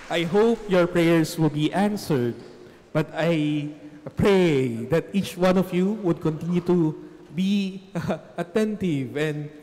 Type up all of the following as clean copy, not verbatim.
I hope your prayers will be answered, but I pray that each one of you would continue to be attentive and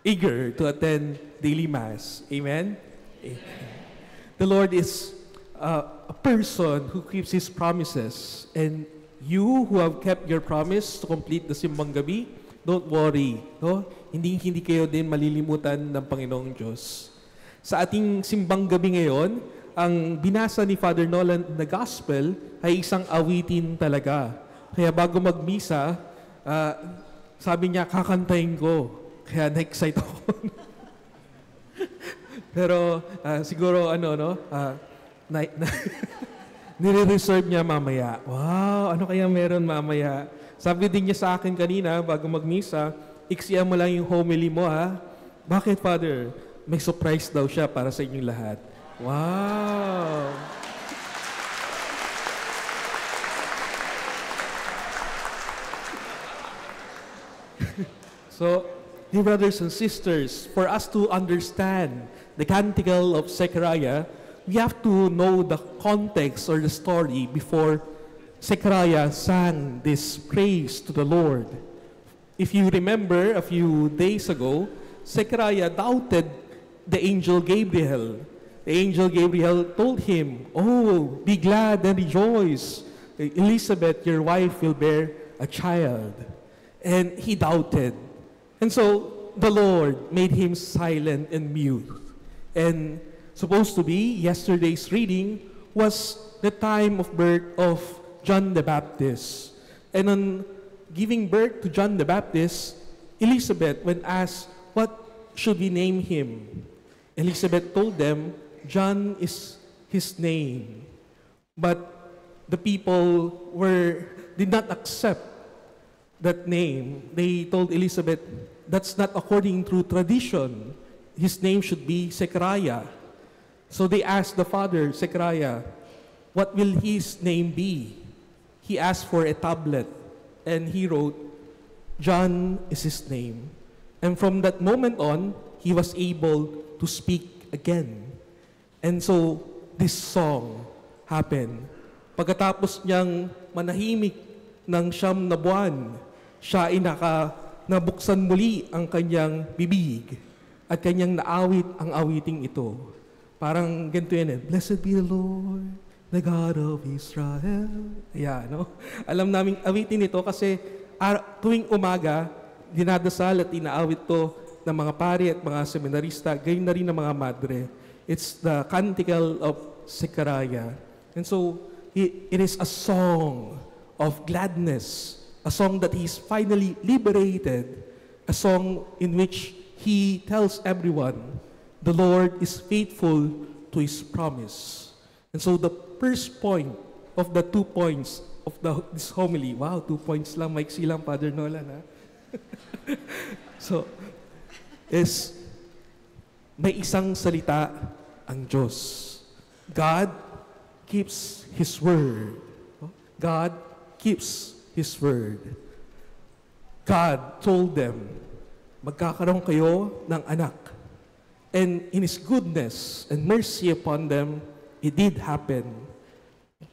eager to attend daily Mass. Amen? The Lord is a person who keeps His promises, and you who have kept your promise to complete the Simbang Gabi, don't worry. No? Hindi kayo din malilimutan ng Panginoong Diyos. Sa ating Simbang Gabi ngayon, ang binasa ni Father Nolan na Gospel ay isang awitin talaga. Kaya bago magmisa, sabi niya, kakantahin ko. Kaya na-excite ako. Pero siguro nire-reserve niya mamaya. Wow, ano kaya meron mamaya? Sabi din niya sa akin kanina bago magmisa, iksiyan mo lang yung homily mo ha. Bakit, Father? May surprise daw siya para sa inyong lahat. Wow! So, dear brothers and sisters, for us to understand the Canticle of Zechariah, we have to know the context or the story before Zechariah sang this praise to the Lord. If you remember, a few days ago, Zechariah doubted the angel Gabriel. The angel Gabriel told him, "Oh, be glad and rejoice. Elizabeth, your wife, will bear a child." And he doubted. And so the Lord made him silent and mute. And supposed to be, yesterday's reading was the time of birth of John the Baptist. And on giving birth to John the Baptist, Elizabeth, when asked, "What should we name him?" Elizabeth told them, "John is his name." But the people did not accept that name. They told Elizabeth, "That's not according to tradition. His name should be Zechariah." So they asked the father, Zechariah, "What will his name be?" He asked for a tablet, and he wrote, "John is his name." And from that moment on, he was able to speak again. And so, this song happened. Pagkatapos niyang manahimik ng 9 na buwan, siya ay nabuksan muli ang kanyang bibig at kanyang naawit ang awiting ito. Parang ganito yan eh, "Blessed be the Lord, the God of Israel." Ayan, no? Alam namin awitin ito kasi tuwing umaga, dinadasal at inaawit to ng mga pari at mga seminarista, gayon na rin ng mga madre. It's the Canticle of Zechariah. And so, it is a song of gladness, a song that he's finally liberated, a song in which he tells everyone, the Lord is faithful to his promise. And so the first point of the 2 points of this homily, wow, 2 points lang, maiksi lang, Father Nolan, ha? So, is may isang salita ang Diyos. God keeps His word. God keeps His word. God told them, magkakaroon kayo ng anak. And in His goodness and mercy upon them, it did happen.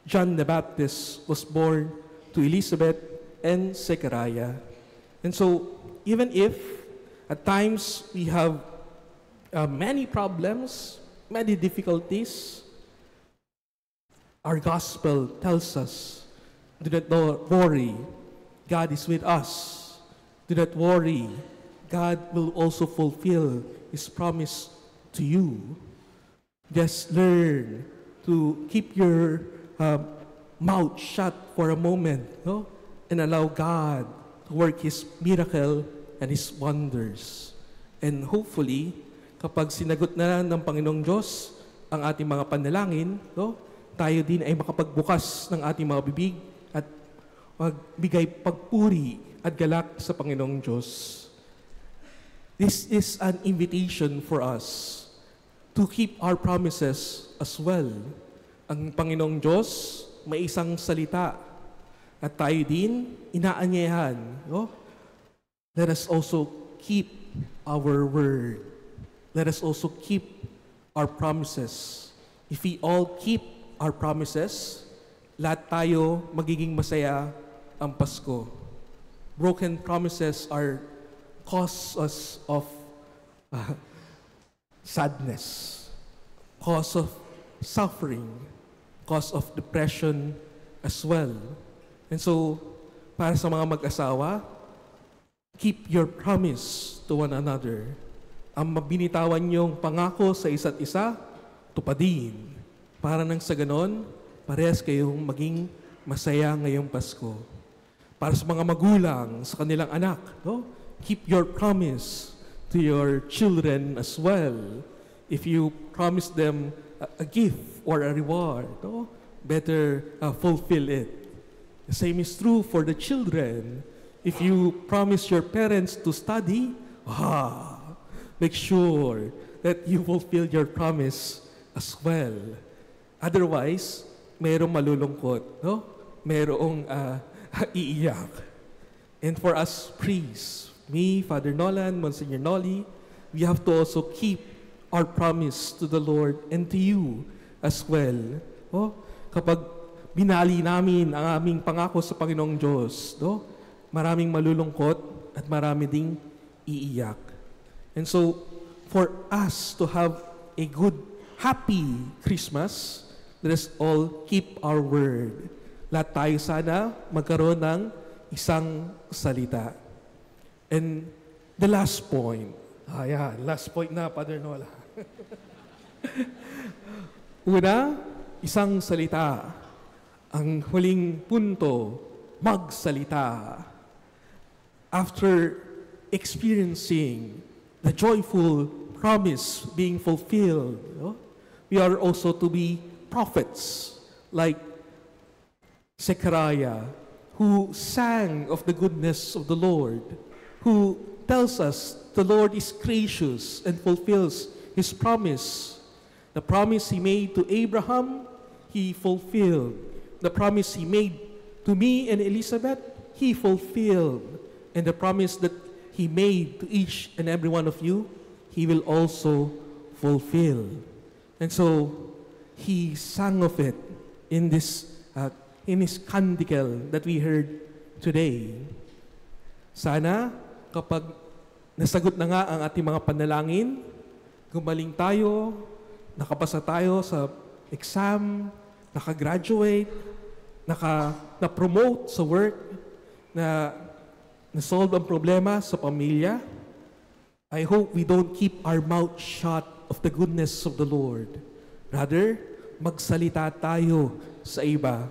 John the Baptist was born to Elizabeth and Zechariah. And so, even if at times we have many problems, many difficulties, our gospel tells us, do not worry, God is with us. Do not worry, God will also fulfill His promise to you. Just learn to keep your mouth shut for a moment, no? And allow God to work His miracle and His wonders. And hopefully, kapag sinagot na ng Panginoong Diyos ang ating mga panalangin, no? Tayo din ay makapagbukas ng ating mga bibig at magbigay pagpuri at galak sa Panginoong Diyos. This is an invitation for us to keep our promises as well. Ang Panginoong Diyos may isang salita at tayo din inaanyayahan. No? Let us also keep our word. Let us also keep our promises. If we all keep our promises, lahat tayo magiging masaya ang Pasko. Broken promises are cause of sadness, cause of suffering, cause of depression as well. And so, para sa mga mag-asawa, keep your promise to one another. Ang mabinitawan niyong pangako sa isa't isa, tupadin. Para nang sa ganon, parehas kayong maging masaya ngayong Pasko. Para sa mga magulang, sa kanilang anak, no? Keep your promise to your children as well. If you promise them a gift or a reward, no? Better fulfill it. The same is true for the children. If you promise your parents to study, make sure that you fulfill your promise as well. Otherwise, mayroong malulungkot, no? Mayroong iiyak. And for us priests, me, Father Nolan, Monsignor Noli, we have to also keep our promise to the Lord and to you as well. Oh, kapag binali namin ang aming pangako sa Panginoong Diyos, no? Maraming malulungkot at marami ding iiyak. And so, for us to have a good, happy Christmas, let us all keep our word. Lahat tayo sana magkaroon ng isang salita. And the last point, last point na, Father Nola. Una, isang salita. Ang huling punto, magsalita. After experiencing the joyful promise being fulfilled, we are also to be prophets like Zechariah, who sang of the goodness of the Lord, who tells us the Lord is gracious and fulfills His promise. The promise He made to Abraham, He fulfilled. The promise He made to me and Elizabeth, He fulfilled. And the promise that He made to each and every one of you, He will also fulfill. And so, He sang of it in this in His canticle that we heard today. Sana, kapag nasagot na nga ang ating mga panalangin, gumaling tayo, nakapasa tayo sa exam, nakagraduate, na-promote sa work, na-solve ang problema sa pamilya. I hope we don't keep our mouth shut of the goodness of the Lord. Rather, magsalita tayo sa iba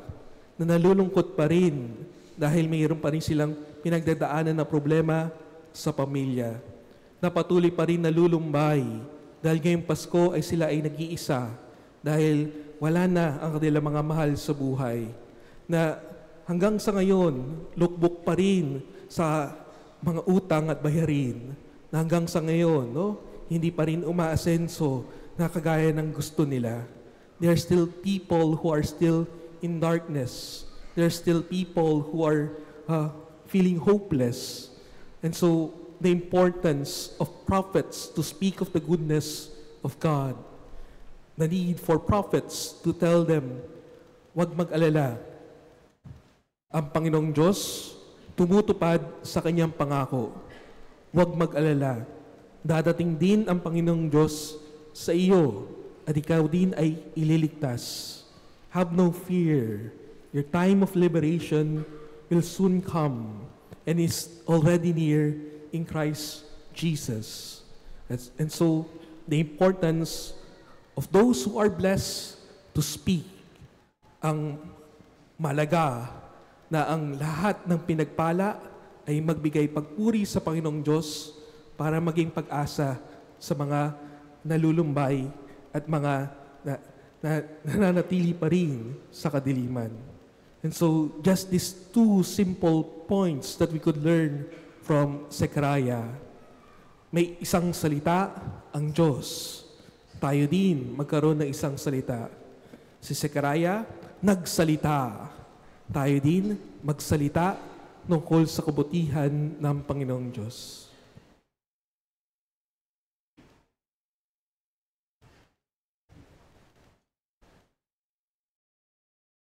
na nalulungkot pa rin dahil mayroon pa rin silang pinagdadaanan na problema sa pamilya. Na patuloy pa rin nalulumbay dahil ngayong Pasko ay sila ay nag-iisa dahil wala na ang kanilang mga mahal sa buhay. Na hanggang sa ngayon, lukbok pa rin sa mga utang at bayarin. Na hanggang sa ngayon, hindi pa rin umaasenso na kagaya ng gusto nila. There are still people who are still in darkness. There are still people who are feeling hopeless. And so, the importance of prophets to speak of the goodness of God. The need for prophets to tell them, huwag mag-alala. Ang Panginoong Diyos tumutupad sa kanyang pangako. Huwag mag-alala. Dadating din ang Panginoong Diyos sa iyo at ikaw din ay ililigtas. Have no fear. Your time of liberation will soon come and is already near in Christ Jesus. And so, the importance of those who are blessed to speak, ang malaga na ang lahat ng pinagpala ay magbigay pagpuri sa Panginoong Diyos para maging pag-asa sa mga nalulumbay at mga nananatili pa rin sa kadiliman. And so, just these two simple points that we could learn from Zechariah. May isang salita ang Diyos. Tayo din magkaroon ng isang salita. Si Zechariah, nagsalita. Tayo din magsalita tungkol sa kabutihan ng Panginoong Diyos.